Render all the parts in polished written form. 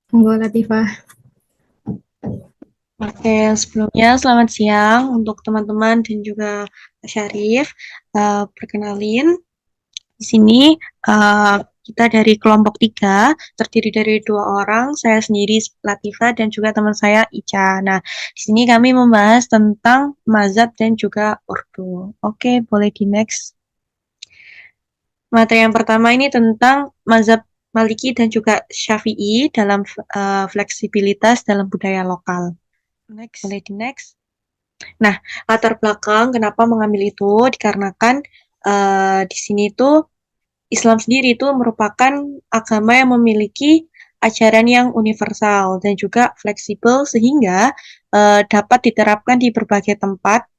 Monggo Latifah. Oke, sebelumnya selamat siang untuk teman-teman dan juga Pak Syarif. Perkenalin, di sini eh, kita dari kelompok 3, terdiri dari 2 orang, saya sendiri Latifah dan juga teman saya Ica. Nah, di sini kami membahas tentang mazhab dan juga urdu. Oke, boleh di next. Materi yang pertama ini tentang mazhab Maliki dan juga Syafi'i dalam fleksibilitas dalam budaya lokal. Next. Boleh di next. Nah, latar belakang kenapa mengambil itu dikarenakan di sini tuh Islam sendiri itu merupakan agama yang memiliki ajaran yang universal dan juga fleksibel sehingga dapat diterapkan di berbagai tempat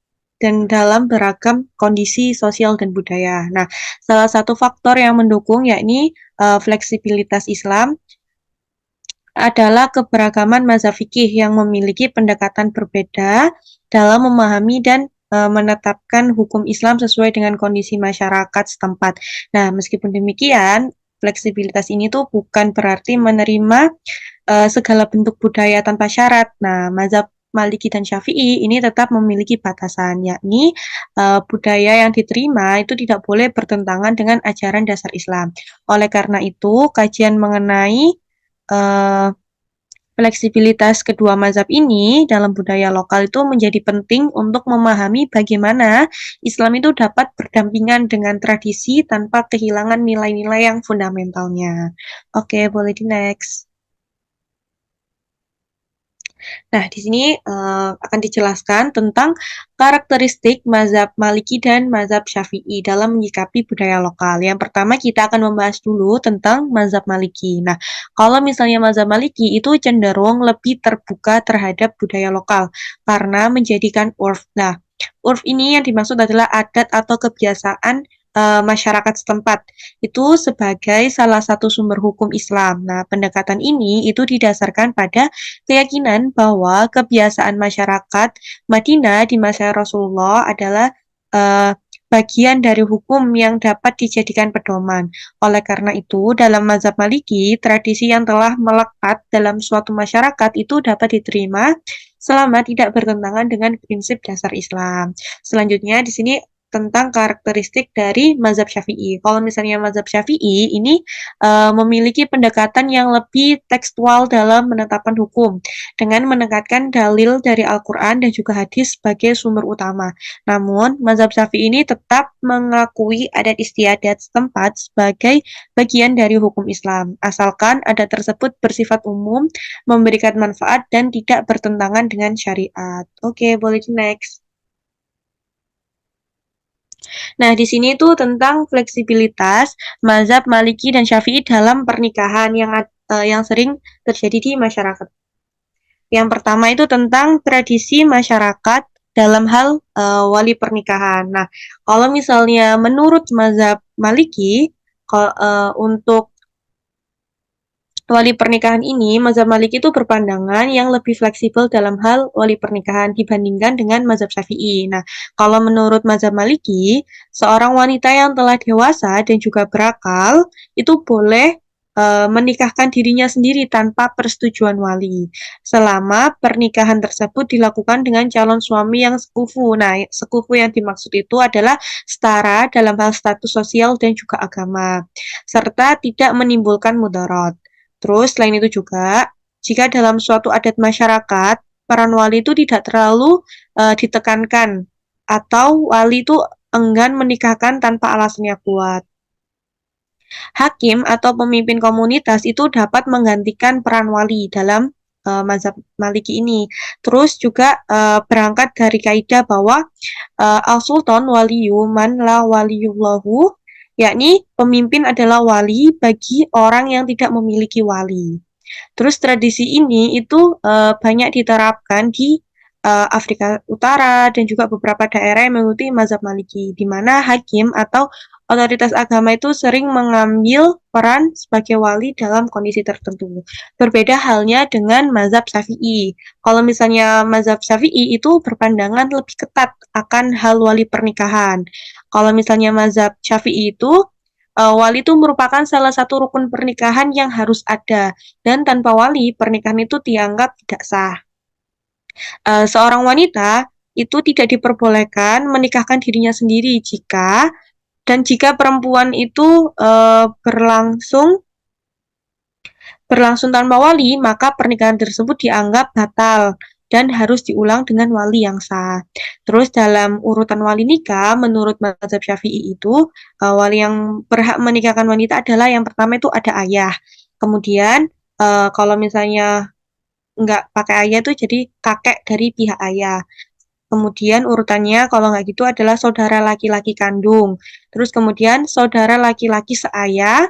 dan dalam beragam kondisi sosial dan budaya. Nah, salah satu faktor yang mendukung yakni fleksibilitas Islam adalah keberagaman mazhab fikih yang memiliki pendekatan berbeda dalam memahami dan menetapkan hukum Islam sesuai dengan kondisi masyarakat setempat. Nah, meskipun demikian, fleksibilitas ini tuh bukan berarti menerima segala bentuk budaya tanpa syarat. Nah, mazhab Maliki dan Syafi'i ini tetap memiliki batasan, yakni budaya yang diterima itu tidak boleh bertentangan dengan ajaran dasar Islam. Oleh karena itu, kajian mengenai uh, fleksibilitas kedua mazhab ini dalam budaya lokal itu menjadi penting untuk memahami bagaimana Islam itu dapat berdampingan dengan tradisi tanpa kehilangan nilai-nilai yang fundamentalnya. Oke, boleh di next. Nah, di sini akan dijelaskan tentang karakteristik mazhab Maliki dan mazhab Syafi'i dalam menyikapi budaya lokal. Yang pertama kita akan membahas dulu tentang mazhab Maliki. Nah, kalau misalnya mazhab Maliki itu cenderung lebih terbuka terhadap budaya lokal karena menjadikan urf. Nah, urf ini yang dimaksud adalah adat atau kebiasaan masyarakat setempat itu sebagai salah satu sumber hukum Islam. Nah, pendekatan ini itu didasarkan pada keyakinan bahwa kebiasaan masyarakat Madinah di masa Rasulullah adalah uh, bagian dari hukum yang dapat dijadikan pedoman. Oleh karena itu, dalam mazhab Maliki, tradisi yang telah melekat dalam suatu masyarakat itu dapat diterima selama tidak bertentangan dengan prinsip dasar Islam. Selanjutnya, di sini tentang karakteristik dari mazhab Syafi'i. Kalau misalnya mazhab Syafi'i ini memiliki pendekatan yang lebih tekstual dalam menetapkan hukum dengan menekankan dalil dari Al-Quran dan juga hadis sebagai sumber utama. Namun, mazhab Syafi'i ini tetap mengakui adat istiadat setempat sebagai bagian dari hukum Islam, asalkan adat tersebut bersifat umum, memberikan manfaat, dan tidak bertentangan dengan syariat. Oke, boleh di next. Nah, di sini tuh tentang fleksibilitas mazhab Maliki dan Syafi'i dalam pernikahan yang sering terjadi di masyarakat. Yang pertama itu tentang tradisi masyarakat dalam hal wali pernikahan. Nah, kalau misalnya menurut mazhab Maliki, untuk wali pernikahan ini, mazhab Maliki itu berpandangan yang lebih fleksibel dalam hal wali pernikahan dibandingkan dengan mazhab Syafi'i. Nah, kalau menurut mazhab Maliki, seorang wanita yang telah dewasa dan juga berakal itu boleh menikahkan dirinya sendiri tanpa persetujuan wali, selama pernikahan tersebut dilakukan dengan calon suami yang sekufu. Nah, sekufu yang dimaksud itu adalah setara dalam hal status sosial dan juga agama, serta tidak menimbulkan mudarat. Terus selain itu juga, jika dalam suatu adat masyarakat, peran wali itu tidak terlalu ditekankan atau wali itu enggan menikahkan tanpa alasannya kuat. Hakim atau pemimpin komunitas itu dapat menggantikan peran wali dalam mazhab Maliki ini. Terus juga berangkat dari kaidah bahwa al-sultan waliyu man la waliyullahu, yakni pemimpin adalah wali bagi orang yang tidak memiliki wali. Terus tradisi ini itu banyak diterapkan di Afrika Utara dan juga beberapa daerah yang mengikuti mazhab Maliki, di mana hakim atau otoritas agama itu sering mengambil peran sebagai wali dalam kondisi tertentu. Berbeda halnya dengan mazhab Syafi'i. Kalau misalnya mazhab Syafi'i itu berpandangan lebih ketat akan hal wali pernikahan. Kalau misalnya mazhab Syafi'i itu Wali itu merupakan salah satu rukun pernikahan yang harus ada, dan tanpa wali, pernikahan itu dianggap tidak sah. Seorang wanita itu tidak diperbolehkan menikahkan dirinya sendiri jika perempuan itu berlangsung tanpa wali, maka pernikahan tersebut dianggap batal dan harus diulang dengan wali yang sah. Terus dalam urutan wali nikah, menurut mazhab Syafi'i itu, wali yang berhak menikahkan wanita adalah yang pertama itu ada ayah. Kemudian kalau misalnya nggak pakai ayah itu jadi kakek dari pihak ayah. Kemudian urutannya kalau nggak gitu adalah saudara laki-laki kandung. Terus kemudian saudara laki-laki seayah,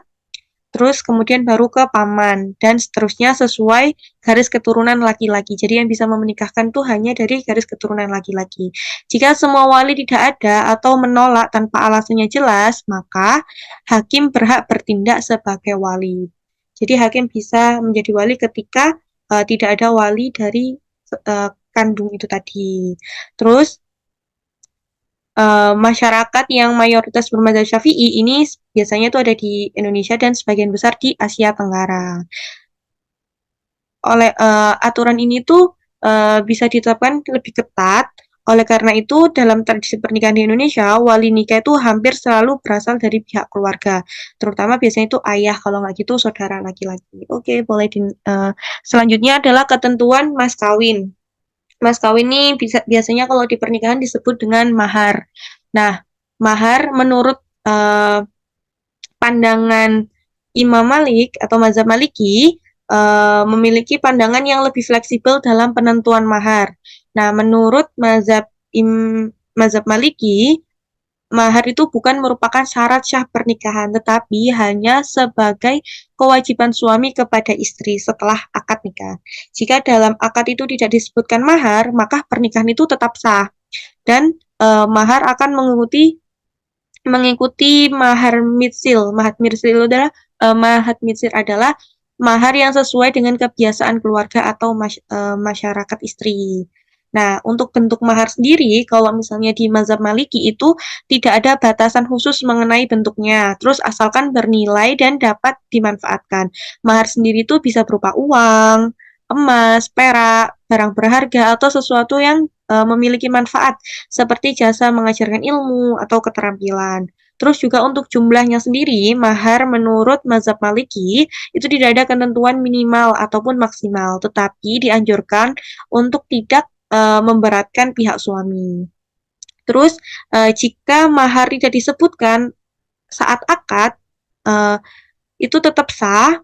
terus kemudian baru ke paman, dan seterusnya sesuai garis keturunan laki-laki. Jadi yang bisa menikahkan tuh hanya dari garis keturunan laki-laki. Jika semua wali tidak ada atau menolak tanpa alasannya jelas, maka hakim berhak bertindak sebagai wali. Jadi hakim bisa menjadi wali ketika tidak ada wali dari kandung itu tadi. Terus masyarakat yang mayoritas bermadzhab Syafi'i ini biasanya itu ada di Indonesia dan sebagian besar di Asia Tenggara. Oleh aturan ini tuh bisa ditetapkan lebih ketat. Oleh karena itu, dalam tradisi pernikahan di Indonesia, wali nikah itu hampir selalu berasal dari pihak keluarga. Terutama biasanya itu ayah, kalau nggak gitu saudara laki-laki. Oke, boleh selanjutnya adalah ketentuan mas kawin. Mas kawin ini biasanya kalau di pernikahan disebut dengan mahar. Nah, mahar menurut pandangan Imam Malik atau mazhab Maliki memiliki pandangan yang lebih fleksibel dalam penentuan mahar. Nah, menurut mazhab Maliki, mahar itu bukan merupakan syarat syah pernikahan, tetapi hanya sebagai kewajiban suami kepada istri setelah akad nikah. Jika dalam akad itu tidak disebutkan mahar, maka pernikahan itu tetap sah. Dan mahar akan mengikuti mahar mitsil. Mahar mitsil adalah mahar yang sesuai dengan kebiasaan keluarga atau masyarakat istri. Nah, untuk bentuk mahar sendiri, kalau misalnya di mazhab Maliki itu tidak ada batasan khusus mengenai bentuknya. Terus asalkan bernilai dan dapat dimanfaatkan. Mahar sendiri itu bisa berupa uang, emas, perak, barang berharga, atau sesuatu yang memiliki manfaat seperti jasa mengajarkan ilmu atau keterampilan. Terus juga untuk jumlahnya sendiri, mahar menurut mazhab Maliki itu tidak ada ketentuan minimal ataupun maksimal, tetapi dianjurkan untuk tidak memberatkan pihak suami. Terus jika mahar tidak disebutkan saat akad, itu tetap sah.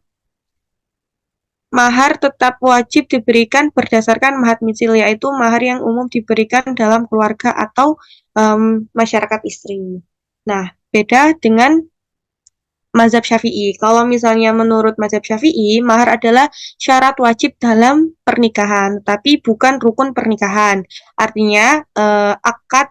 Mahar tetap wajib diberikan berdasarkan mahar mitsil, yaitu mahar yang umum diberikan dalam keluarga atau masyarakat istri. Nah, beda dengan mazhab Syafi'i. Kalau misalnya menurut mazhab Syafi'i, mahar adalah syarat wajib dalam pernikahan, tapi bukan rukun pernikahan. Artinya, akad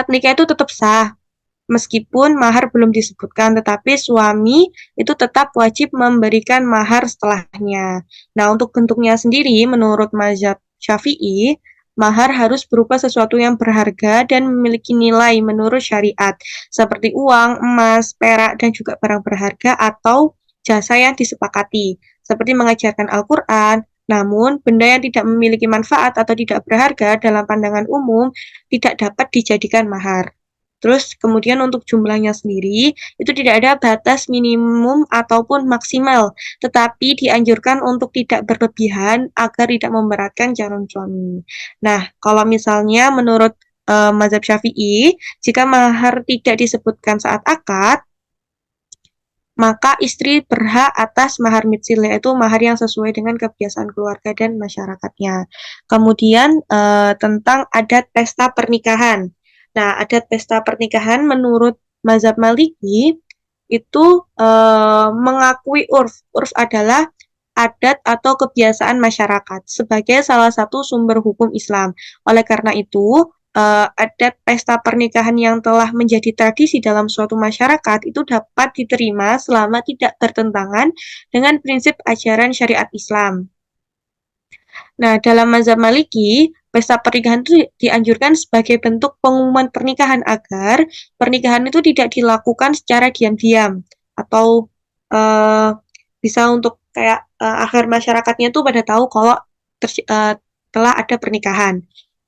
nikah itu tetap sah, meskipun mahar belum disebutkan, tetapi suami itu tetap wajib memberikan mahar setelahnya. Nah, untuk bentuknya sendiri, menurut mazhab Syafi'i, mahar harus berupa sesuatu yang berharga dan memiliki nilai menurut syariat, seperti uang, emas, perak, dan juga barang berharga atau jasa yang disepakati, seperti mengajarkan Al-Quran. Namun, benda yang tidak memiliki manfaat atau tidak berharga dalam pandangan umum tidak dapat dijadikan mahar. Terus kemudian untuk jumlahnya sendiri, itu tidak ada batas minimum ataupun maksimal, tetapi dianjurkan untuk tidak berlebihan agar tidak memberatkan calon suami. Nah, kalau misalnya menurut mazhab Syafi'i, jika mahar tidak disebutkan saat akad, maka istri berhak atas mahar mitsil, yaitu mahar yang sesuai dengan kebiasaan keluarga dan masyarakatnya. Kemudian tentang adat pesta pernikahan. Nah, adat pesta pernikahan menurut mazhab Maliki itu mengakui urf. Urf adalah adat atau kebiasaan masyarakat sebagai salah satu sumber hukum Islam. Oleh karena itu, adat pesta pernikahan yang telah menjadi tradisi dalam suatu masyarakat itu dapat diterima selama tidak bertentangan dengan prinsip ajaran syariat Islam. Nah, dalam mazhab Maliki, pesta pernikahan itu dianjurkan sebagai bentuk pengumuman pernikahan agar pernikahan itu tidak dilakukan secara diam-diam atau uh, bisa untuk kayak agar masyarakatnya tuh pada tahu kalau telah ada pernikahan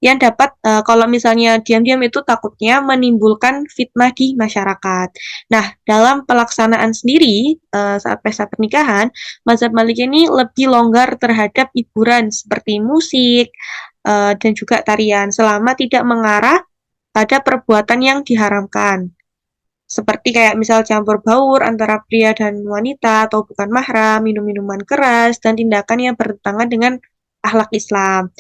yang dapat kalau misalnya diam-diam itu takutnya menimbulkan fitnah di masyarakat. Nah, dalam pelaksanaan sendiri saat pesta pernikahan, mazhab Maliki ini lebih longgar terhadap hiburan seperti musik dan juga tarian selama tidak mengarah pada perbuatan yang diharamkan. Seperti kayak misal campur baur antara pria dan wanita atau bukan mahram, minum-minuman keras, dan tindakan yang bertentangan dengan akhlak Islam.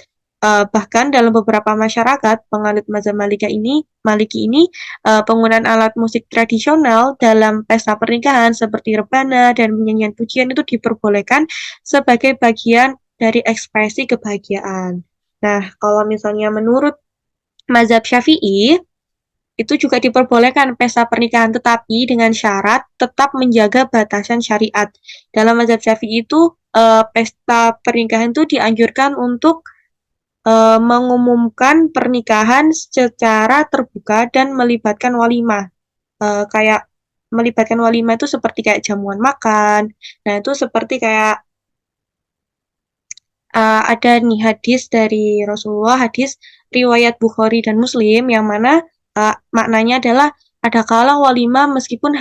Bahkan dalam beberapa masyarakat penganut mazhab Maliki ini penggunaan alat musik tradisional dalam pesta pernikahan seperti rebana dan nyanyian pujian itu diperbolehkan sebagai bagian dari ekspresi kebahagiaan. Nah, kalau misalnya menurut mazhab Syafi'i itu juga diperbolehkan pesta pernikahan tetapi dengan syarat tetap menjaga batasan syariat. Dalam mazhab Syafi'i itu pesta pernikahan itu dianjurkan untuk mengumumkan pernikahan secara terbuka dan melibatkan walimah. Kayak melibatkan walimah itu seperti kayak jamuan makan. Nah, itu seperti kayak ada nih hadis dari Rasulullah, hadis riwayat Bukhari dan Muslim yang mana maknanya adalah adakanlah walimah meskipun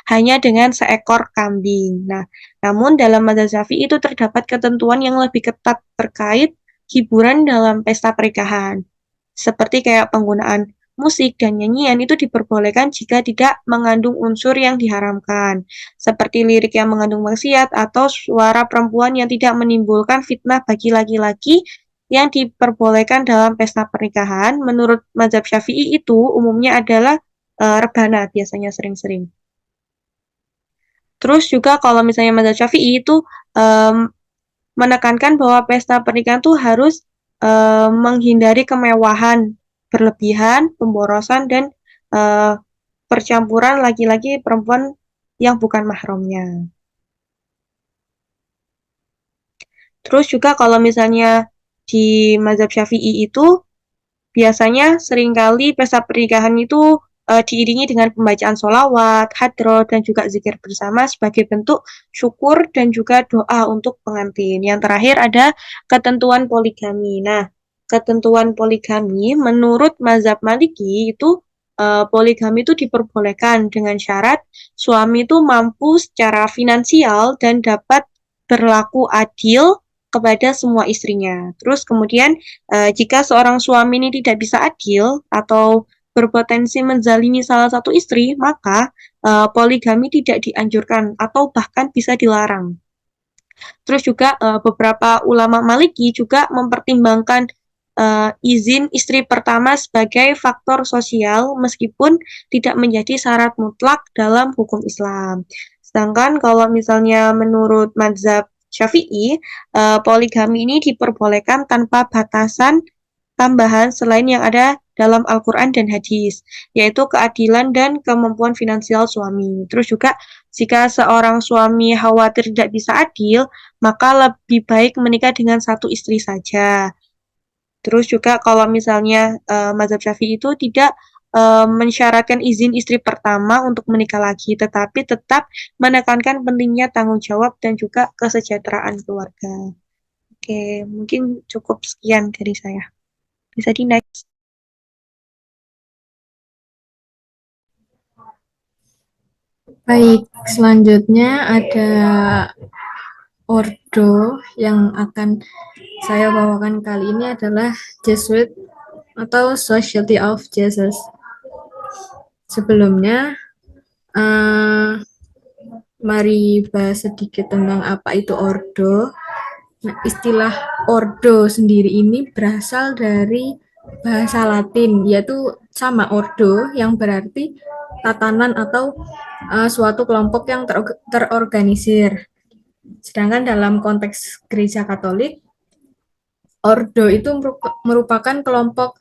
hanya dengan seekor kambing. Nah, namun dalam mazhab Syafi'i itu terdapat ketentuan yang lebih ketat terkait hiburan dalam pesta pernikahan. Seperti kayak penggunaan musik dan nyanyian itu diperbolehkan jika tidak mengandung unsur yang diharamkan, seperti lirik yang mengandung maksiat atau suara perempuan yang tidak menimbulkan fitnah bagi laki-laki yang diperbolehkan dalam pesta pernikahan. Menurut mazhab Syafi'i itu umumnya adalah rebana biasanya sering-sering. Terus juga kalau misalnya mazhab Syafi'i itu um, menekankan bahwa pesta pernikahan tuh harus menghindari kemewahan berlebihan, pemborosan, dan percampuran laki-laki perempuan yang bukan mahramnya. Terus juga kalau misalnya di mazhab Syafi'i itu biasanya seringkali pesta pernikahan itu diiringi dengan pembacaan sholawat, hadroh, dan juga zikir bersama sebagai bentuk syukur dan juga doa untuk pengantin. Yang terakhir ada ketentuan poligami. Nah, ketentuan poligami menurut mazhab Maliki itu poligami itu diperbolehkan dengan syarat suami itu mampu secara finansial dan dapat berlaku adil kepada semua istrinya. Terus kemudian jika seorang suami ini tidak bisa adil atau berpotensi menzalimi salah satu istri, maka poligami tidak dianjurkan atau bahkan bisa dilarang. Terus juga beberapa ulama Maliki juga mempertimbangkan izin istri pertama sebagai faktor sosial meskipun tidak menjadi syarat mutlak dalam hukum Islam. Sedangkan kalau misalnya menurut mazhab Syafi'i, poligami ini diperbolehkan tanpa batasan tambahan selain yang ada dalam Al-Quran dan hadis, yaitu keadilan dan kemampuan finansial suami. Terus juga jika seorang suami khawatir tidak bisa adil, maka lebih baik menikah dengan satu istri saja. Terus juga kalau misalnya mazhab Syafi'i itu tidak mensyaratkan izin istri pertama untuk menikah lagi, tetapi tetap menekankan pentingnya tanggung jawab dan juga kesejahteraan keluarga. Oke, mungkin cukup sekian dari saya. Bisa di next. Baik, selanjutnya ada ordo yang akan saya bawakan kali ini adalah Jesuit atau Society of Jesus. Sebelumnya, mari bahas sedikit tentang apa itu ordo. Nah, istilah ordo sendiri ini berasal dari bahasa Latin, yaitu sama ordo yang berarti tatanan atau suatu kelompok yang terorganisir. Sedangkan dalam konteks gereja Katolik, ordo itu merupakan kelompok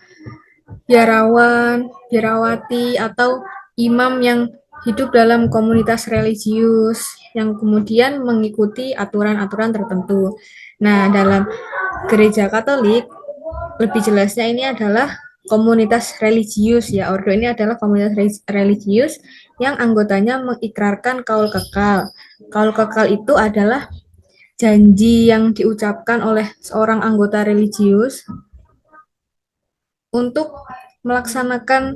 biarawan, biarawati, atau imam yang hidup dalam komunitas religius yang kemudian mengikuti aturan-aturan tertentu. Nah, dalam gereja Katolik, lebih jelasnya ini adalah komunitas religius ya. Ordo ini adalah komunitas religius yang anggotanya mengikrarkan kaul kekal. Kaul kekal itu adalah janji yang diucapkan oleh seorang anggota religius untuk melaksanakan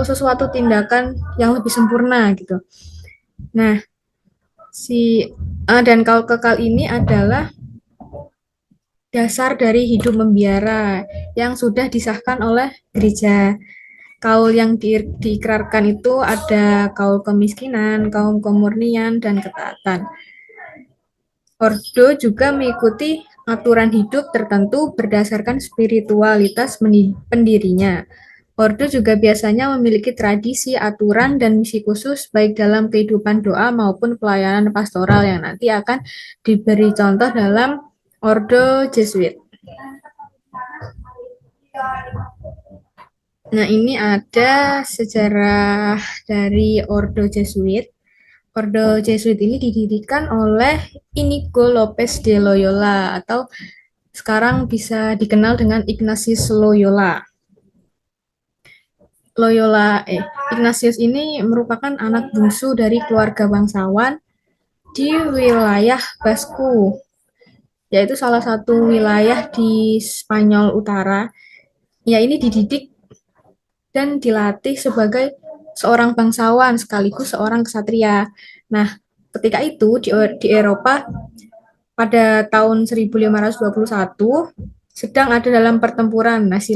sesuatu tindakan yang lebih sempurna gitu. Nah, dan kaul kekal ini adalah dasar dari hidup membiara yang sudah disahkan oleh gereja. Kaul yang diikrarkan itu ada kaul kemiskinan, kaum kemurnian, dan ketaatan. Ordo juga mengikuti aturan hidup tertentu berdasarkan spiritualitas pendirinya. Ordo juga biasanya memiliki tradisi, aturan, dan misi khusus baik dalam kehidupan doa maupun pelayanan pastoral yang nanti akan diberi contoh dalam Ordo Jesuit. Nah, ini ada sejarah dari Ordo Jesuit. Ordo Jesuit ini didirikan oleh Inigo Lopez de Loyola atau sekarang bisa dikenal dengan Ignatius Loyola. Ignatius ini merupakan anak bungsu dari keluarga bangsawan di wilayah Basku, yaitu salah satu wilayah di Spanyol Utara. Ya, ini dididik dan dilatih sebagai seorang bangsawan sekaligus seorang ksatria. Nah, ketika itu di Eropa pada tahun 1521 sedang ada dalam pertempuran. Nah, si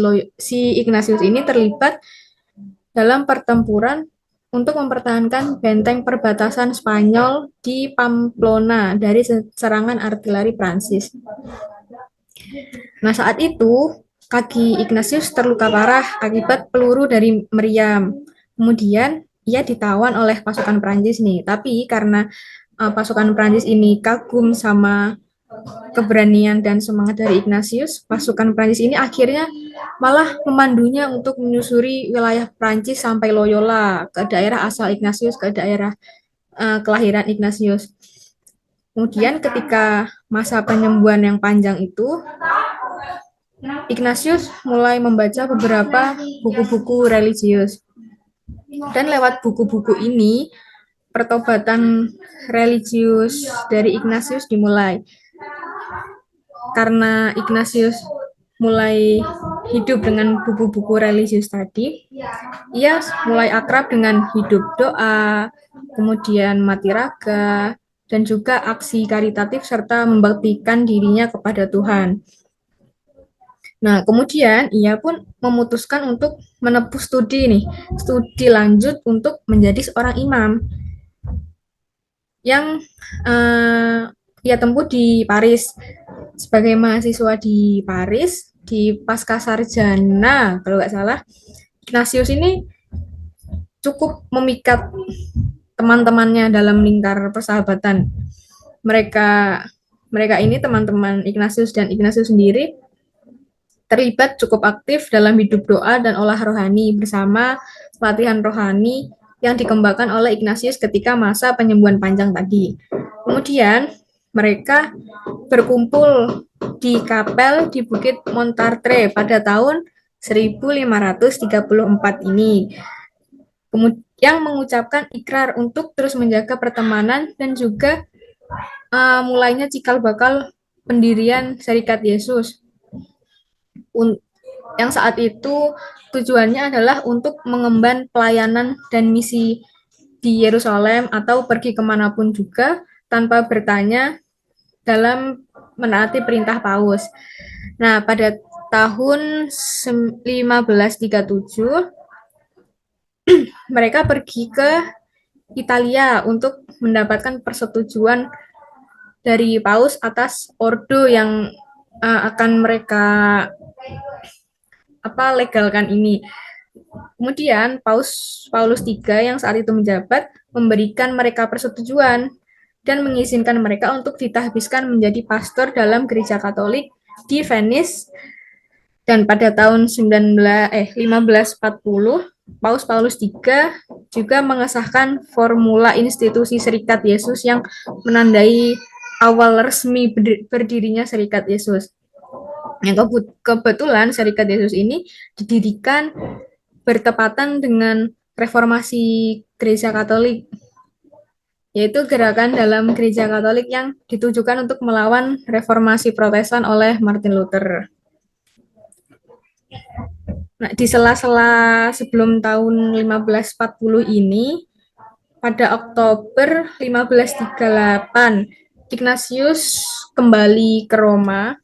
Ignatius ini terlibat dalam pertempuran untuk mempertahankan benteng perbatasan Spanyol di Pamplona dari serangan artileri Prancis. Nah, saat itu kaki Ignatius terluka parah akibat peluru dari meriam. Kemudian ia ditawan oleh pasukan Prancis nih. Tapi karena pasukan Prancis ini kagum sama keberanian dan semangat dari Ignatius, pasukan Prancis ini akhirnya malah memandunya untuk menyusuri wilayah Prancis sampai Loyola, ke daerah asal Ignatius, ke daerah kelahiran Ignatius. Kemudian ketika masa penyembuhan yang panjang itu, Ignatius mulai membaca beberapa buku-buku religius. Dan lewat buku-buku ini, pertobatan religius dari Ignatius dimulai. Karena Ignatius mulai hidup dengan buku-buku religius tadi, ia mulai akrab dengan hidup doa, kemudian mati raga, dan juga aksi karitatif serta membaktikan dirinya kepada Tuhan. Nah, kemudian ia pun memutuskan untuk menempuh studi lanjut untuk menjadi seorang imam yang ia tempuh di Paris. Sebagai mahasiswa di Paris, di pasca sarjana, kalau nggak salah, Ignatius ini cukup memikat teman-temannya dalam lingkar persahabatan. Mereka ini teman-teman Ignatius dan Ignatius sendiri terlibat cukup aktif dalam hidup doa dan olah rohani bersama latihan rohani yang dikembangkan oleh Ignatius ketika masa penyembuhan panjang tadi. Kemudian mereka berkumpul di kapel di Bukit Montmartre pada tahun 1534 ini, yang mengucapkan ikrar untuk terus menjaga pertemanan dan juga mulainya cikal bakal pendirian Serikat Yesus, yang saat itu tujuannya adalah untuk mengemban pelayanan dan misi di Yerusalem atau pergi kemanapun juga tanpa bertanya dalam menaati perintah Paus. Nah, pada tahun 1537 mereka pergi ke Italia untuk mendapatkan persetujuan dari Paus atas ordo yang akan mereka legalkan ini. Kemudian Paus Paulus III yang saat itu menjabat memberikan mereka persetujuan dan mengizinkan mereka untuk ditahbiskan menjadi pastor dalam gereja Katolik di Venice. Dan pada tahun 1540, Paus Paulus III juga mengesahkan formula institusi Serikat Yesus yang menandai awal resmi berdirinya Serikat Yesus. Yang kebetulan Serikat Yesus ini didirikan bertepatan dengan reformasi Gereja Katolik, yaitu gerakan dalam Gereja Katolik yang ditujukan untuk melawan reformasi Protestan oleh Martin Luther. Nah, di sela-sela sebelum tahun 1540 ini, pada Oktober 1538, Ignatius kembali ke Roma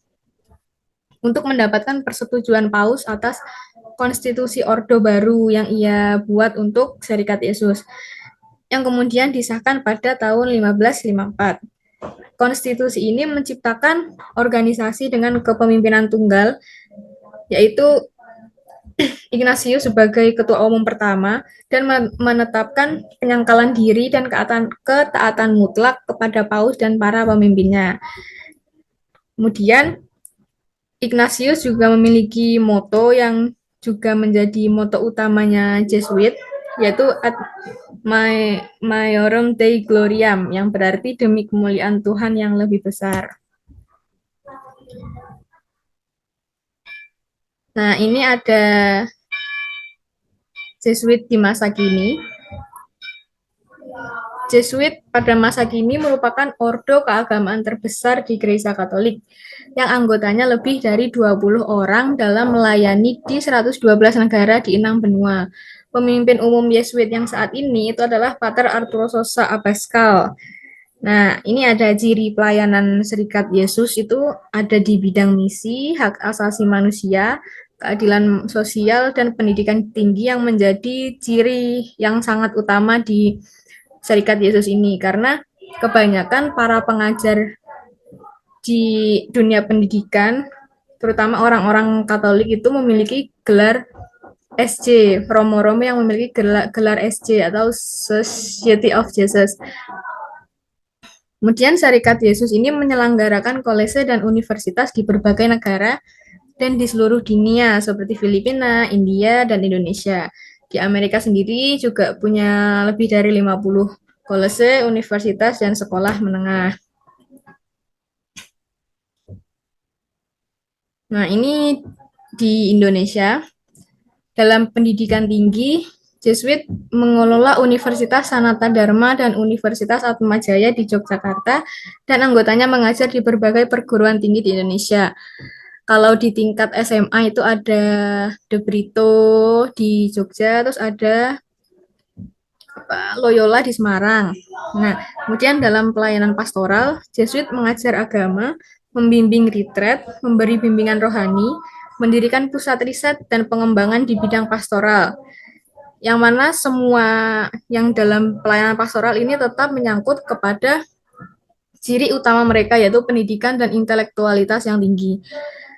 untuk mendapatkan persetujuan Paus atas konstitusi Ordo baru yang ia buat untuk Serikat Yesus, yang kemudian disahkan pada tahun 1554. Konstitusi ini menciptakan organisasi dengan kepemimpinan tunggal, yaitu Ignatius sebagai ketua umum pertama dan menetapkan penyangkalan diri dan ketaatan mutlak kepada Paus dan para pemimpinnya. Kemudian Ignatius juga memiliki moto yang juga menjadi moto utamanya Jesuit, yaitu Ad Maiorem Dei Gloriam, yang berarti demi kemuliaan Tuhan yang lebih besar. Nah, ini ada Jesuit di masa kini. Jesuit pada masa kini merupakan ordo keagamaan terbesar di Gereja Katolik, yang anggotanya lebih dari 20 orang dalam melayani di 112 negara di 6 benua. Pemimpin umum Yesuit yang saat ini itu adalah Pater Arturo Sosa Abascal. Nah, ini ada ciri pelayanan Serikat Yesus itu ada di bidang misi, hak asasi manusia, keadilan sosial, dan pendidikan tinggi yang menjadi ciri yang sangat utama di Serikat Yesus ini, karena kebanyakan para pengajar di dunia pendidikan, terutama orang-orang Katolik itu memiliki gelar SJ, Romo-Romo yang memiliki gelar SJ atau Society of Jesus. Kemudian Serikat Yesus ini menyelenggarakan kolese dan universitas di berbagai negara dan di seluruh dunia seperti Filipina, India, dan Indonesia. Di Amerika sendiri juga punya lebih dari 50 kolese, universitas, dan sekolah menengah. Nah, ini di Indonesia. Dalam pendidikan tinggi, Jesuit mengelola Universitas Sanata Dharma dan Universitas Atmajaya di Yogyakarta, dan anggotanya mengajar di berbagai perguruan tinggi di Indonesia. Kalau di tingkat SMA itu ada De Brito di Jogja, terus ada Loyola di Semarang. Nah, kemudian dalam pelayanan pastoral, Jesuit mengajar agama, membimbing retret, memberi bimbingan rohani, mendirikan pusat riset dan pengembangan di bidang pastoral. Yang mana semua yang dalam pelayanan pastoral ini tetap menyangkut kepada ciri utama mereka, yaitu pendidikan dan intelektualitas yang tinggi.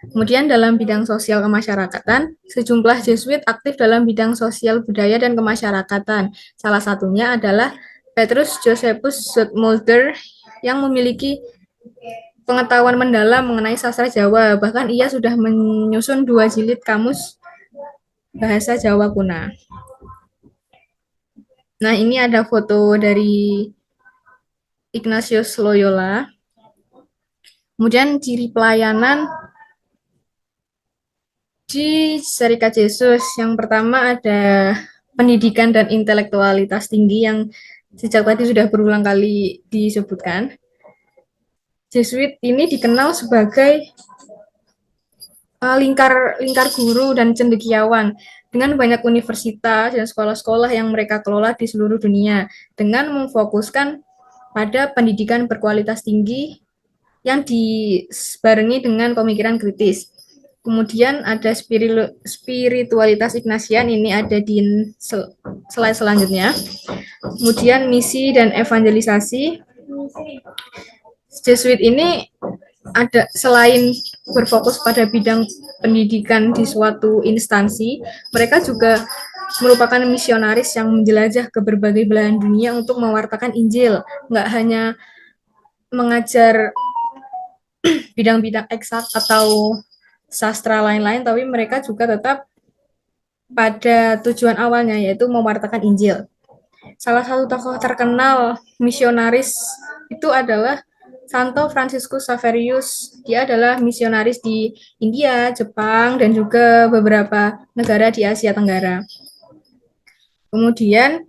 Kemudian dalam bidang sosial kemasyarakatan, sejumlah Jesuit aktif dalam bidang sosial budaya dan kemasyarakatan. Salah satunya adalah Petrus Josephus Zoetmulder yang memiliki pengetahuan mendalam mengenai sastra Jawa. Bahkan ia sudah menyusun 2 jilid kamus bahasa Jawa kuno. Nah, ini ada foto dari Ignatius Loyola. Kemudian ciri pelayanan di Serikat Yesus, yang pertama ada pendidikan dan intelektualitas tinggi yang sejak tadi sudah berulang kali disebutkan. Jesuit ini dikenal sebagai lingkar guru dan cendekiawan dengan banyak universitas dan sekolah-sekolah yang mereka kelola di seluruh dunia dengan memfokuskan pada pendidikan berkualitas tinggi yang dibarengi dengan pemikiran kritis. Kemudian ada spiritualitas Ignatian, ini ada di slide selanjutnya. Kemudian misi dan evangelisasi. Jesuit ini ada selain berfokus pada bidang pendidikan di suatu instansi, mereka juga merupakan misionaris yang menjelajah ke berbagai belahan dunia untuk mewartakan Injil. Nggak hanya mengajar bidang-bidang eksak atau sastra lain-lain, tapi mereka juga tetap pada tujuan awalnya, yaitu mewartakan Injil. Salah satu tokoh terkenal misionaris itu adalah Santo Franciscus Xaverius. Dia adalah misionaris di India, Jepang, dan juga beberapa negara di Asia Tenggara. Kemudian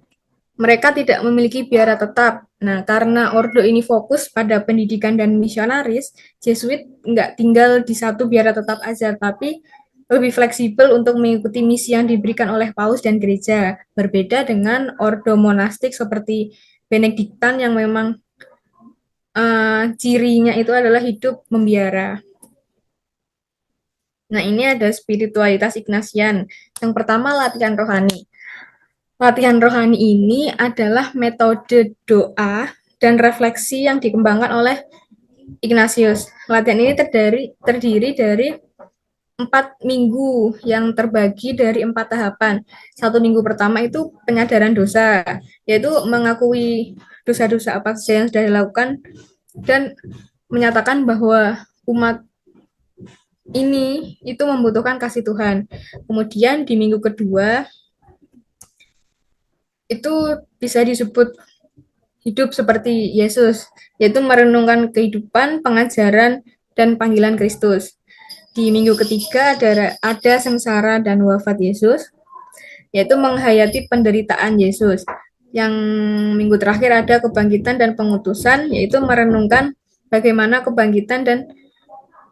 mereka tidak memiliki biara tetap. Nah, karena ordo ini fokus pada pendidikan dan misionaris, Jesuit nggak tinggal di satu biara tetap aja, tapi lebih fleksibel untuk mengikuti misi yang diberikan oleh paus dan gereja. Berbeda dengan ordo monastik seperti Benediktan yang memang cirinya itu adalah hidup membiara. Nah, ini ada spiritualitas Ignatian. Yang pertama, latihan rohani. Latihan rohani ini adalah metode doa dan refleksi yang dikembangkan oleh Ignatius. Latihan ini terdiri dari 4 minggu yang terbagi dari 4 tahapan. 1 minggu pertama itu penyadaran dosa, yaitu mengakui dosa-dosa apa saja yang sudah dilakukan dan menyatakan bahwa umat ini itu membutuhkan kasih Tuhan. Kemudian di minggu kedua itu bisa disebut hidup seperti Yesus, yaitu merenungkan kehidupan, pengajaran, dan panggilan Kristus. Di minggu ketiga ada sengsara dan wafat Yesus, yaitu menghayati penderitaan Yesus. Yang minggu terakhir ada kebangkitan dan pengutusan, yaitu merenungkan bagaimana kebangkitan dan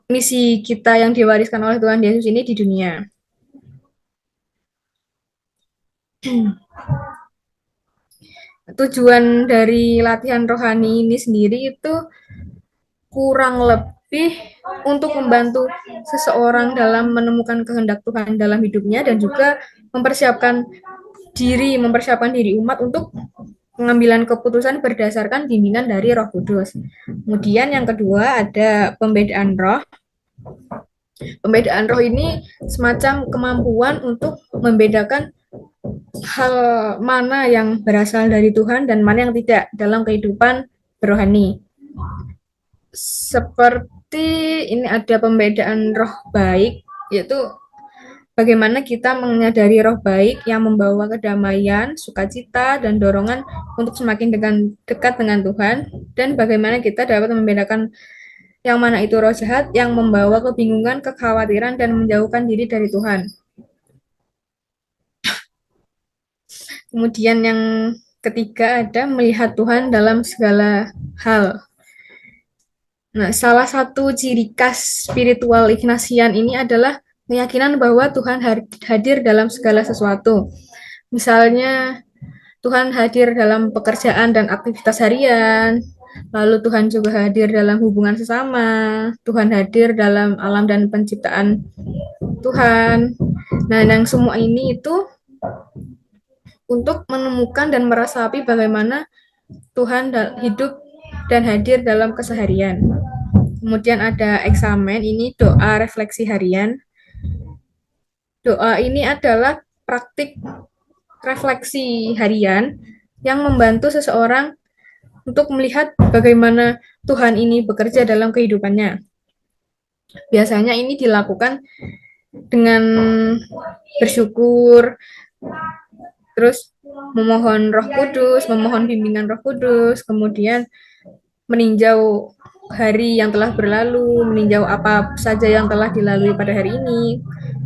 misi kita yang diwariskan oleh Tuhan Yesus ini di dunia. Tujuan dari latihan rohani ini sendiri itu kurang lebih untuk membantu seseorang dalam menemukan kehendak Tuhan dalam hidupnya dan juga mempersiapkan diri umat untuk pengambilan keputusan berdasarkan bimbingan dari Roh Kudus. Kemudian yang kedua ada pembedaan roh. Pembedaan roh ini semacam kemampuan untuk membedakan hal mana yang berasal dari Tuhan dan mana yang tidak dalam kehidupan rohani. Seperti ini ada pembedaan roh baik, yaitu bagaimana kita menyadari roh baik yang membawa kedamaian, sukacita, dan dorongan untuk semakin dekat dengan Tuhan, dan bagaimana kita dapat membedakan yang mana itu roh jahat yang membawa kebingungan, kekhawatiran, dan menjauhkan diri dari Tuhan. Kemudian yang ketiga ada melihat Tuhan dalam segala hal. Nah, salah satu ciri khas spiritual Ignatian ini adalah keyakinan bahwa Tuhan hadir dalam segala sesuatu. Misalnya, Tuhan hadir dalam pekerjaan dan aktivitas harian, lalu Tuhan juga hadir dalam hubungan sesama, Tuhan hadir dalam alam dan penciptaan Tuhan. Nah, yang semua ini itu untuk menemukan dan meresapi bagaimana Tuhan hidup dan hadir dalam keseharian. Kemudian ada eksamen, ini doa refleksi harian. Doa ini adalah praktik refleksi harian yang membantu seseorang untuk melihat bagaimana Tuhan ini bekerja dalam kehidupannya. Biasanya ini dilakukan dengan bersyukur, terus memohon Roh Kudus, memohon bimbingan Roh Kudus, kemudian meninjau hari yang telah berlalu, meninjau apa saja yang telah dilalui pada hari ini.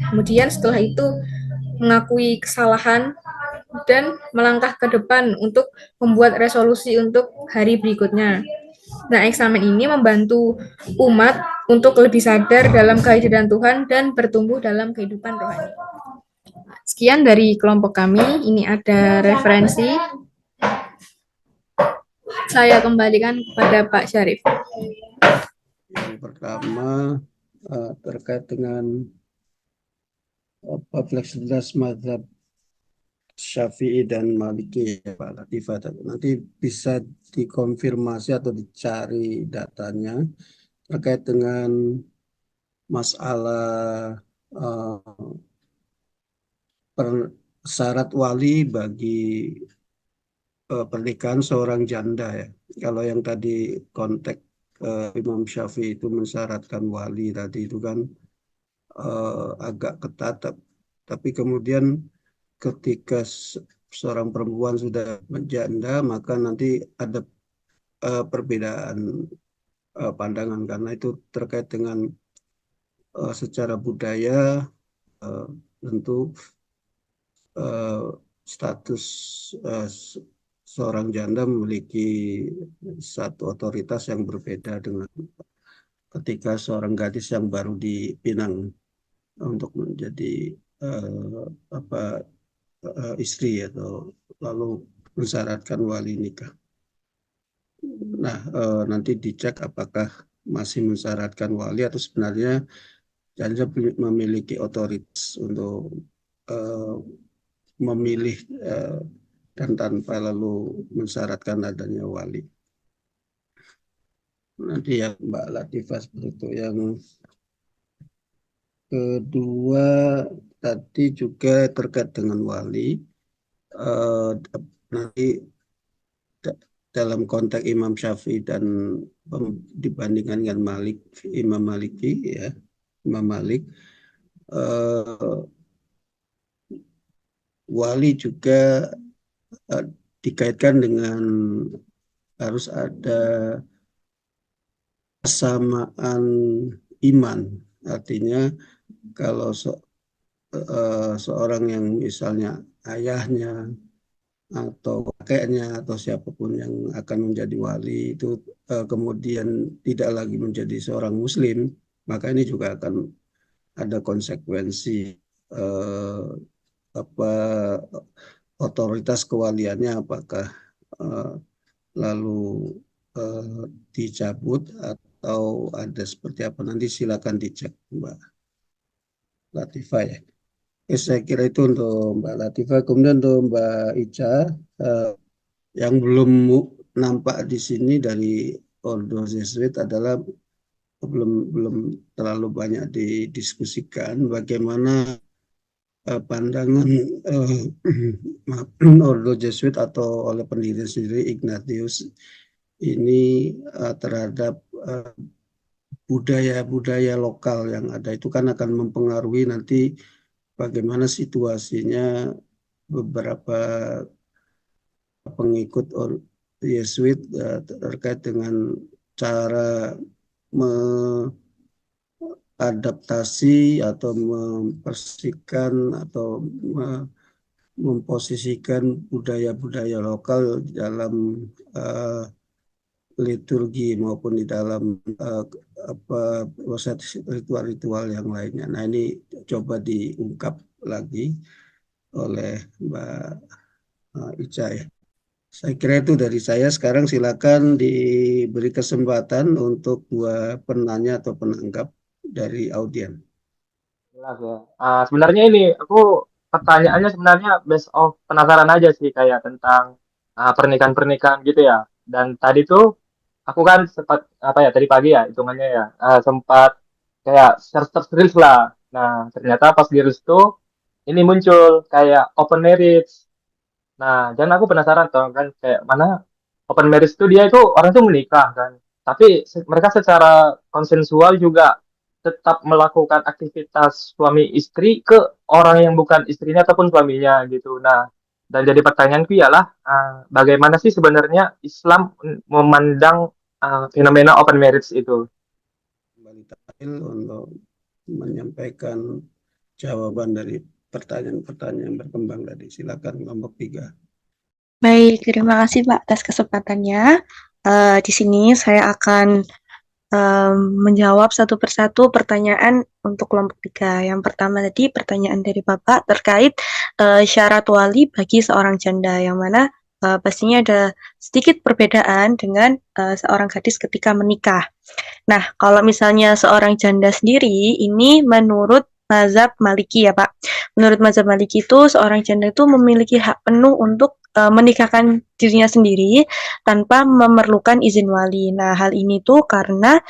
Kemudian setelah itu mengakui kesalahan dan melangkah ke depan untuk membuat resolusi untuk hari berikutnya. Nah, eksamen ini membantu umat untuk lebih sadar dalam kehadiran Tuhan dan bertumbuh dalam kehidupan rohani. Sekian dari kelompok kami, ini ada referensi. Saya kembalikan kepada Pak Syarif. Yang pertama terkait dengan fleksibilitas mazhab Syafi'i dan Maliki, Pak Latifah. Nanti bisa dikonfirmasi atau dicari datanya terkait dengan masalah syarat wali bagi pernikahan seorang janda ya. Kalau yang tadi konteks Imam Syafi'i itu mensyaratkan wali tadi itu kan agak ketat, tapi kemudian ketika seorang perempuan sudah menjanda maka nanti ada perbedaan pandangan karena itu terkait dengan secara budaya tentu eh, status seorang janda memiliki satu otoritas yang berbeda dengan ketika seorang gadis yang baru dipinang untuk menjadi eh, apa istri atau lalu mensyaratkan wali nikah. Nah, nanti dicek apakah masih mensyaratkan wali atau sebenarnya janda memiliki otoritas untuk eh, memilih dan tanpa lalu mensyaratkan adanya wali. Nanti ya Mbak Latifah seperti itu. Yang kedua tadi juga terkait dengan wali. Nanti dalam konteks Imam Syafi'i dan dibandingkan dengan Imam Maliki ya, Imam Malik, wali juga dikaitkan dengan harus ada kesamaan iman. Artinya kalau seorang yang misalnya ayahnya atau kakeknya atau siapapun yang akan menjadi wali itu kemudian tidak lagi menjadi seorang muslim, maka ini juga akan ada konsekuensi eh, apa otoritas kewaliannya apakah eh, lalu eh, dicabut atau ada seperti apa, nanti silakan dicek Mbak Latifah ya. Saya kira itu untuk Mbak Latifah. Kemudian untuk Mbak Ica, eh, yang belum nampak di sini dari Ordo Jesuit adalah belum belum terlalu banyak didiskusikan bagaimana pandangan Ordo Jesuit atau oleh pendiri sendiri Ignatius ini terhadap budaya-budaya lokal yang ada itu kan akan mempengaruhi nanti bagaimana situasinya beberapa pengikut Yesuit terkait dengan cara mengadaptasi atau mempersisikan atau memposisikan budaya-budaya lokal dalam uh, liturgi maupun di dalam apa proses ritual-ritual yang lainnya. Nah, ini coba diungkap lagi oleh Mbak Ica ya. Saya kira itu dari saya. Sekarang silakan diberi kesempatan untuk dua penanya atau penanggap dari audiens. Jelas ya. Sebenarnya ini aku pertanyaannya sebenarnya based of penasaran aja sih kayak tentang pernikahan-pernikahan gitu ya. Dan tadi tuh aku kan sempat apa ya tadi pagi ya hitungannya ya sempat kayak search reels lah. Nah ternyata pas di reels tuh ini muncul kayak open marriage. Nah, dan aku penasaran tuh kan kayak mana open marriage itu dia itu orang tuh menikah kan. Tapi mereka secara konsensual juga tetap melakukan aktivitas suami istri ke orang yang bukan istrinya ataupun suaminya gitu. Nah, dan jadi pertanyaanku ialah bagaimana sih sebenarnya Islam memandang fenomena open marriage itu? Kembali tampil untuk menyampaikan jawaban dari pertanyaan-pertanyaan yang berkembang tadi. Silakan kelompok 3. Baik, terima kasih Pak atas kesempatannya. Di sini saya akan menjawab satu persatu pertanyaan untuk kelompok 3. Yang pertama tadi pertanyaan dari Bapak terkait syarat wali bagi seorang janda, yang mana pastinya ada sedikit perbedaan dengan seorang gadis ketika menikah. Nah, kalau misalnya seorang janda sendiri, ini menurut mazhab Maliki ya Pak. Menurut mazhab Maliki itu, seorang janda itu memiliki hak penuh untuk menikahkan dirinya sendiri tanpa memerlukan izin wali. Nah, hal ini tuh karena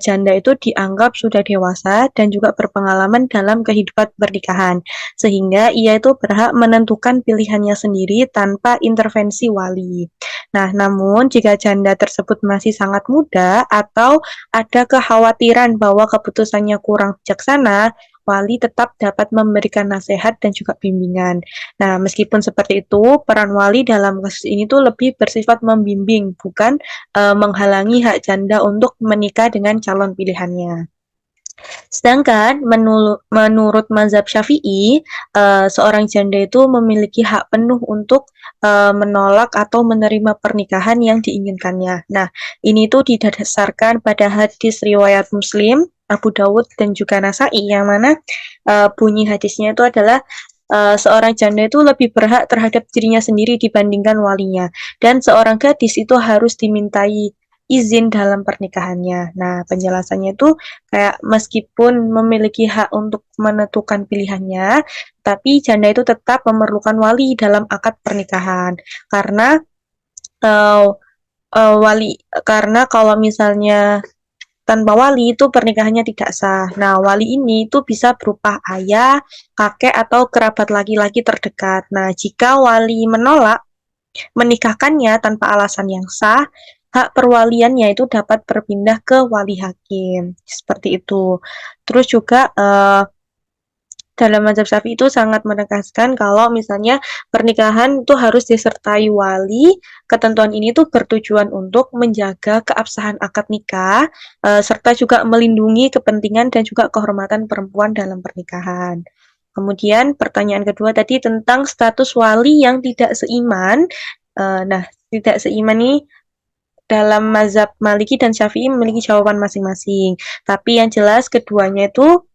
janda itu dianggap sudah dewasa dan juga berpengalaman dalam kehidupan pernikahan, sehingga ia itu berhak menentukan pilihannya sendiri tanpa intervensi wali. Nah, namun jika janda tersebut masih sangat muda atau ada kekhawatiran bahwa keputusannya kurang bijaksana, wali tetap dapat memberikan nasihat dan juga bimbingan. Nah, meskipun seperti itu, peran wali dalam kasus ini tuh lebih bersifat membimbing, bukan menghalangi hak janda untuk menikah dengan calon pilihannya. Sedangkan menurut mazhab Syafi'i, seorang janda itu memiliki hak penuh untuk menolak atau menerima pernikahan yang diinginkannya. Nah, ini tuh didasarkan pada hadis riwayat Muslim, Abu Dawud dan juga Nasai, yang mana bunyi hadisnya itu adalah seorang janda itu lebih berhak terhadap dirinya sendiri dibandingkan walinya, dan seorang gadis itu harus dimintai izin dalam pernikahannya. Nah, penjelasannya itu kayak meskipun memiliki hak untuk menentukan pilihannya, tapi janda itu tetap memerlukan wali dalam akad pernikahan. Karena uh, karena kalau misalnya tanpa wali itu pernikahannya tidak sah. Nah, wali ini itu bisa berupa ayah, kakek, atau kerabat laki-laki terdekat. Nah, jika wali menolak menikahkannya tanpa alasan yang sah, hak perwaliannya itu dapat berpindah ke wali hakim. Seperti itu. Terus juga dalam mazhab Syafi'i itu sangat menegaskan kalau misalnya pernikahan itu harus disertai wali. Ketentuan ini tuh bertujuan untuk menjaga keabsahan akad nikah, serta juga melindungi kepentingan dan juga kehormatan perempuan dalam pernikahan. Kemudian pertanyaan kedua tadi tentang status wali yang tidak seiman. Nah, tidak seiman ini dalam mazhab Maliki dan Syafi'i memiliki jawaban masing-masing. Tapi yang jelas keduanya itu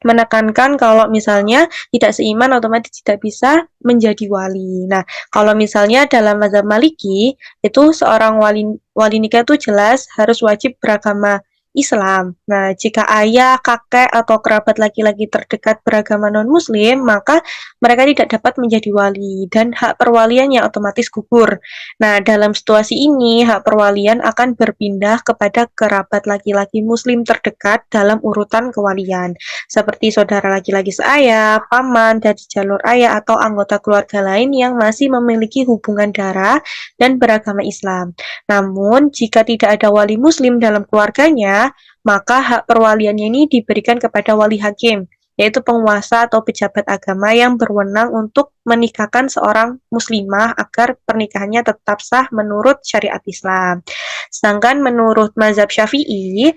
menekankan kalau misalnya tidak seiman otomatis tidak bisa menjadi wali. Nah, kalau misalnya dalam mazhab Maliki itu seorang wali nikah itu jelas harus wajib beragama Islam. Nah, jika ayah, kakek, atau kerabat laki-laki terdekat beragama non-muslim, maka mereka tidak dapat menjadi wali dan hak perwaliannya otomatis gugur. Nah, dalam situasi ini, hak perwalian akan berpindah kepada kerabat laki-laki muslim terdekat dalam urutan kewalian, seperti saudara laki-laki seayah, paman dari jalur ayah, atau anggota keluarga lain yang masih memiliki hubungan darah dan beragama Islam. Namun, jika tidak ada wali muslim dalam keluarganya, maka hak perwaliannya ini diberikan kepada wali hakim, yaitu penguasa atau pejabat agama yang berwenang untuk menikahkan seorang muslimah agar pernikahannya tetap sah menurut syariat Islam. Sedangkan menurut mazhab Syafi'i,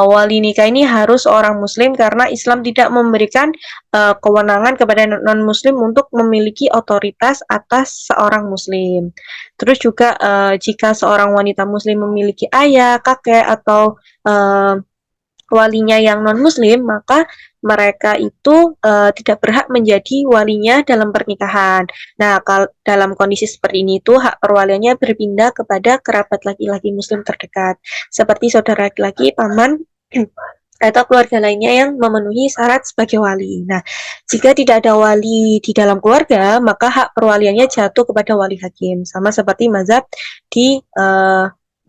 wali nikah ini harus orang muslim karena Islam tidak memberikan kewenangan kepada non-muslim untuk memiliki otoritas atas seorang muslim. Terus juga jika seorang wanita muslim memiliki ayah, kakek, atau walinya yang non-muslim, maka mereka itu tidak berhak menjadi walinya dalam pernikahan. Nah, dalam kondisi seperti ini itu hak perwaliannya berpindah kepada kerabat laki-laki muslim terdekat, seperti saudara laki-laki, paman, atau keluarga lainnya yang memenuhi syarat sebagai wali. Nah, jika tidak ada wali di dalam keluarga, maka hak perwaliannya jatuh kepada wali hakim, sama seperti mazhab di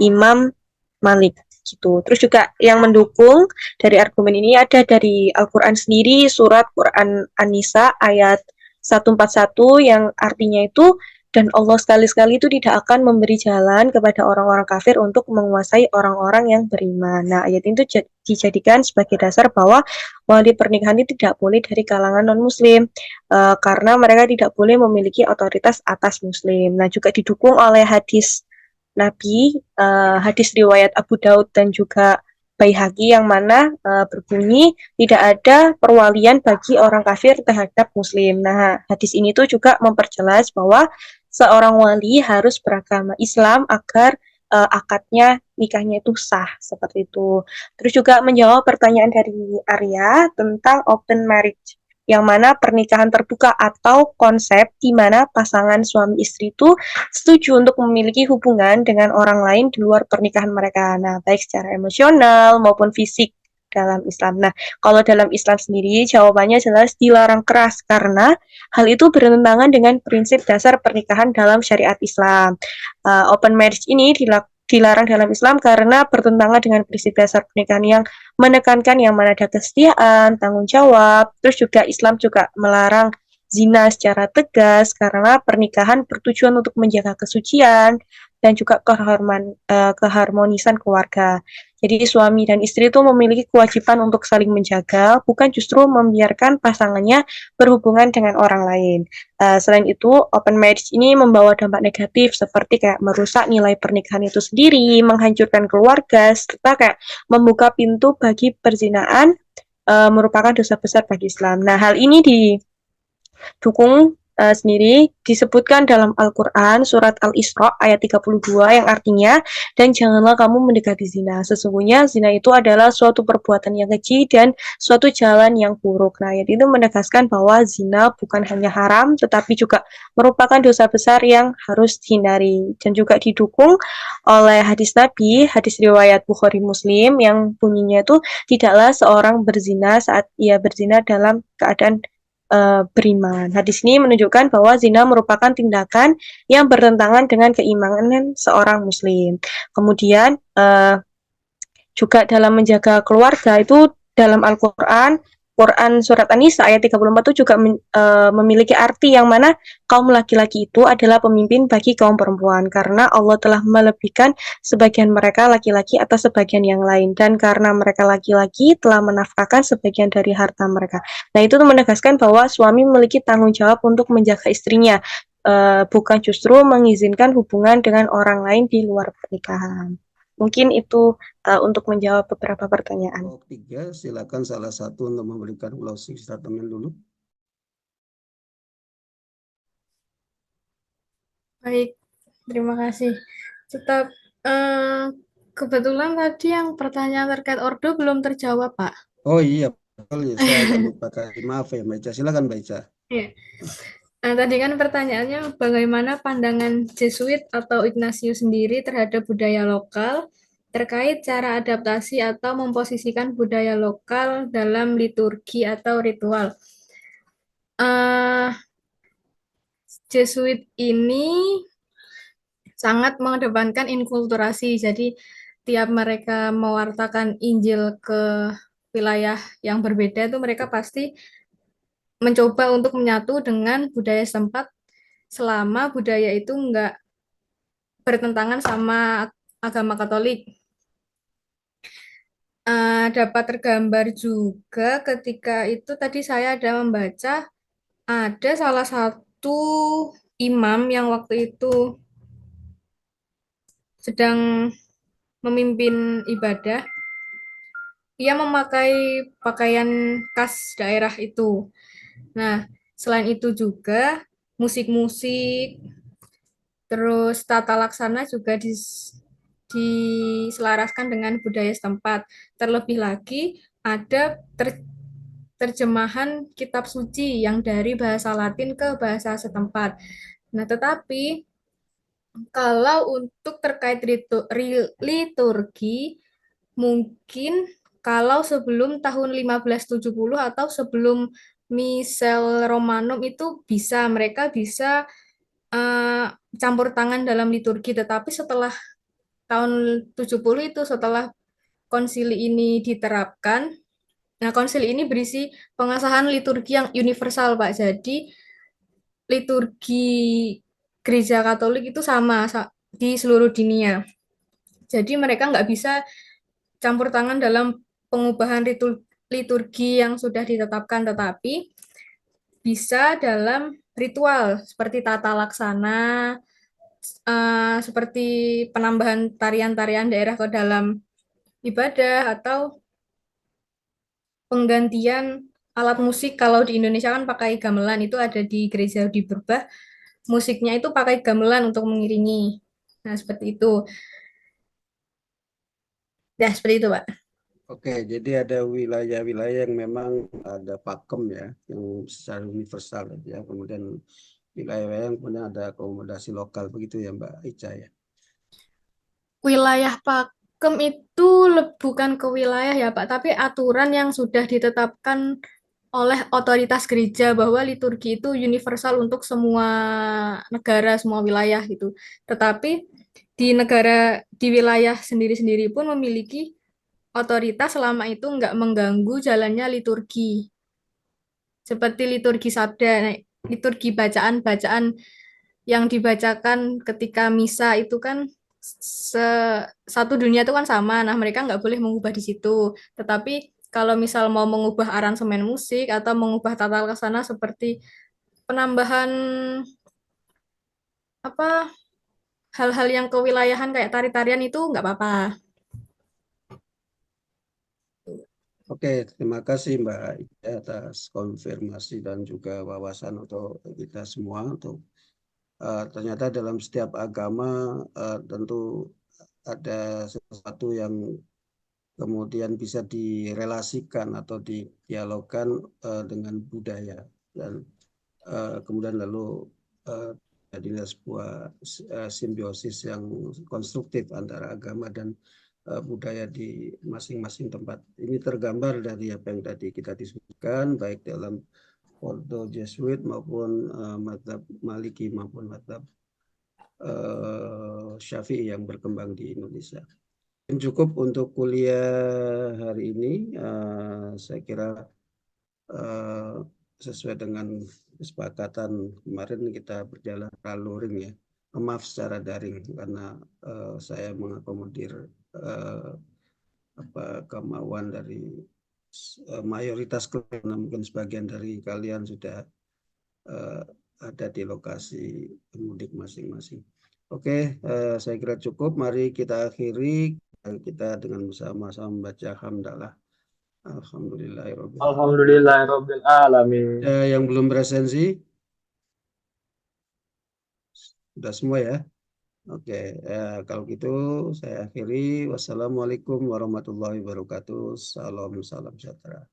Imam Malik gitu. Terus juga yang mendukung dari argumen ini ada dari Al-Quran sendiri, surat Quran An-Nisa ayat 141 yang artinya itu, dan Allah sekali-sekali itu tidak akan memberi jalan kepada orang-orang kafir untuk menguasai orang-orang yang beriman. Nah, ayat itu dijadikan sebagai dasar bahwa wali pernikahan itu tidak boleh dari kalangan non-muslim, karena mereka tidak boleh memiliki otoritas atas muslim. Nah, juga didukung oleh hadis Nabi, hadis riwayat Abu Daud dan juga Baihaqi yang mana berbunyi tidak ada perwalian bagi orang kafir terhadap muslim. Nah, hadis ini tuh juga memperjelas bahwa seorang wali harus beragama Islam agar akadnya nikahnya itu sah, seperti itu. Terus juga menjawab pertanyaan dari Arya tentang open marriage, yang mana pernikahan terbuka atau konsep di mana pasangan suami istri itu setuju untuk memiliki hubungan dengan orang lain di luar pernikahan mereka. Nah, baik secara emosional maupun fisik dalam Islam. Nah, kalau dalam Islam sendiri jawabannya jelas dilarang keras karena hal itu bertentangan dengan prinsip dasar pernikahan dalam syariat Islam. Open marriage ini dilarang dalam Islam karena bertentangan dengan prinsip dasar pernikahan yang menekankan yang mana ada kesetiaan, tanggung jawab. Terus juga Islam juga melarang zina secara tegas karena pernikahan bertujuan untuk menjaga kesucian dan juga keharmonisan keluarga. Jadi suami dan istri itu memiliki kewajiban untuk saling menjaga, bukan justru membiarkan pasangannya berhubungan dengan orang lain. Selain itu, open marriage ini membawa dampak negatif seperti kayak merusak nilai pernikahan itu sendiri, menghancurkan keluarga, serta kayak membuka pintu bagi perzinaan merupakan dosa besar bagi Islam. Nah, hal ini didukung sendiri disebutkan dalam Al-Quran surat Al-Isra ayat 32 yang artinya, dan janganlah kamu mendekati zina. Sesungguhnya zina itu adalah suatu perbuatan yang keji dan suatu jalan yang buruk. Nah, ayat itu menegaskan bahwa zina bukan hanya haram, tetapi juga merupakan dosa besar yang harus dihindari. Dan juga didukung oleh hadis Nabi, hadis riwayat Bukhari Muslim yang bunyinya itu, tidaklah seorang berzina saat ia berzina dalam keadaan beriman. Hadis ini menunjukkan bahwa zina merupakan tindakan yang bertentangan dengan keimanan seorang muslim. Kemudian juga dalam menjaga keluarga itu dalam Al-Quran, Quran surat An-Nisa ayat 34 itu juga memiliki arti yang mana kaum laki-laki itu adalah pemimpin bagi kaum perempuan, karena Allah telah melebihkan sebagian mereka laki-laki atas sebagian yang lain, dan karena mereka laki-laki telah menafkahkan sebagian dari harta mereka. Nah, itu menegaskan bahwa suami memiliki tanggung jawab untuk menjaga istrinya, bukan justru mengizinkan hubungan dengan orang lain di luar pernikahan. Mungkin itu untuk menjawab beberapa pertanyaan. Kelompok 3, silakan salah satu untuk memberikan closing statement dulu. Baik, terima kasih. Tetap kebetulan tadi yang pertanyaan terkait ordo belum terjawab, Pak. Oh iya, betul ya. Saya agak lupa tadi. Maaf ya, Mbak Ica. Silakan, Mbak Ica. Iya. Nah, tadi kan pertanyaannya bagaimana pandangan Jesuit atau Ignatius sendiri terhadap budaya lokal terkait cara adaptasi atau memposisikan budaya lokal dalam liturgi atau ritual. Jesuit ini sangat mengedepankan inkulturasi, jadi tiap mereka mewartakan Injil ke wilayah yang berbeda itu mereka pasti mencoba untuk menyatu dengan budaya setempat selama budaya itu enggak bertentangan sama agama Katolik. Dapat tergambar juga ketika itu tadi saya ada membaca ada salah satu imam yang waktu itu sedang memimpin ibadah, dia memakai pakaian khas daerah itu. Nah, selain itu juga musik-musik, terus tata laksana juga diselaraskan dengan budaya setempat. Terlebih lagi ada terjemahan kitab suci yang dari bahasa Latin ke bahasa setempat. Nah, tetapi kalau untuk terkait liturgi, mungkin kalau sebelum tahun 1570 atau sebelum Misel Romanum itu mereka bisa campur tangan dalam liturgi, tetapi setelah tahun 70 itu setelah konsili ini diterapkan. Nah, konsili ini berisi pengesahan liturgi yang universal, Pak. Jadi liturgi Gereja Katolik itu sama di seluruh dunia. Jadi mereka nggak bisa campur tangan dalam pengubahan liturgi yang sudah ditetapkan, tetapi bisa dalam ritual seperti tata laksana, seperti penambahan tarian-tarian daerah ke dalam ibadah atau penggantian alat musik. Kalau di Indonesia kan pakai gamelan, itu ada di gereja di Berbah, musiknya itu pakai gamelan untuk mengiringi. Nah, seperti itu. Ya, seperti itu, Pak. Oke, jadi ada wilayah-wilayah yang memang ada pakem ya, yang secara universal ya. Kemudian wilayah-wilayah yang punya ada akomodasi lokal, begitu ya Mbak Ica ya. Wilayah pakem itu bukan ke wilayah ya, Pak, tapi aturan yang sudah ditetapkan oleh otoritas gereja bahwa liturgi itu universal untuk semua negara, semua wilayah gitu. Tetapi di wilayah sendiri-sendiri pun memiliki otoritas selama itu nggak mengganggu jalannya liturgi. Seperti liturgi sabda, liturgi bacaan-bacaan yang dibacakan ketika misa itu kan satu dunia itu kan sama. Nah, mereka nggak boleh mengubah di situ. Tetapi kalau misal mau mengubah aransemen musik atau mengubah tata laksana seperti penambahan apa hal-hal yang kewilayahan kayak tari-tarian itu nggak apa-apa. Oke, terima kasih Mbak Ida atas konfirmasi dan juga wawasan untuk kita semua. Untuk ternyata dalam setiap agama tentu ada sesuatu yang kemudian bisa direlasikan atau didialogkan dengan budaya dan kemudian lalu jadinya sebuah simbiosis yang konstruktif antara agama dan budaya di masing-masing tempat. Ini tergambar dari apa yang tadi kita diskusikan, baik dalam Ordo Jesuit maupun mazhab Maliki maupun mazhab Syafi'i yang berkembang di Indonesia. Cukup untuk kuliah hari ini. Saya kira eh, sesuai dengan kesepakatan kemarin kita berjalan luring ya. Maaf secara daring karena saya mengakomodir eh, kemauan dari mayoritas karena mungkin sebagian dari kalian sudah eh, ada di lokasi mudik masing-masing. Oke, saya kira cukup. Mari kita akhiri kita dengan bersama-sama membaca hamdalah. Alhamdulillahirobbil alamin. Alhamdulillahirabbil alamin. Yang belum beresensi, sudah semua ya. Oke, kalau gitu saya akhiri. Wassalamualaikum warahmatullahi wabarakatuh. Salam, salam sejahtera.